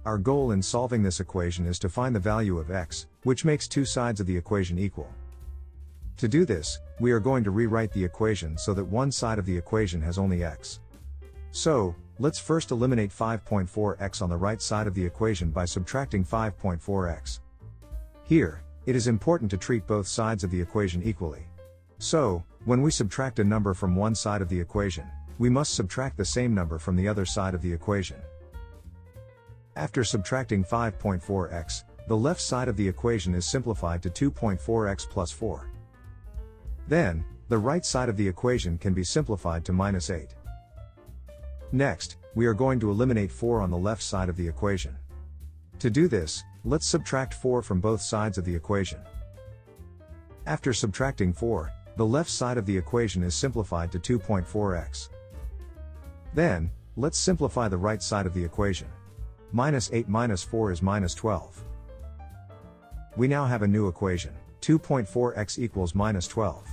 Our goal in solving this equation is to find the value of x, which makes two sides of the equation equal. To do this, we are going to rewrite the equation so that one side of the equation has only x. So, let's first eliminate 5.4x on the right side of the equation by subtracting 5.4x. Here, it is important to treat both sides of the equation equally. So, when we subtract a number from one side of the equation, we must subtract the same number from the other side of the equation. After subtracting 5.4x, the left side of the equation is simplified to 2.4x plus 4. Then, the right side of the equation can be simplified to minus 8. Next, we are going to eliminate 4 on the left side of the equation. To do this, let's subtract 4 from both sides of the equation. After subtracting 4, the left side of the equation is simplified to 2.4x. Then, let's simplify the right side of the equation. Minus 8 minus 4 is minus 12. We now have a new equation, 2.4x equals minus 12.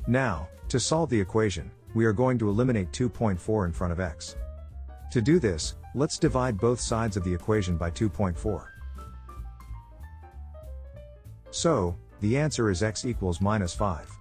Now, to solve the equation, we are going to eliminate 2.4 in front of x. To do this, let's divide both sides of the equation by 2.4. So, the answer is x equals minus 5.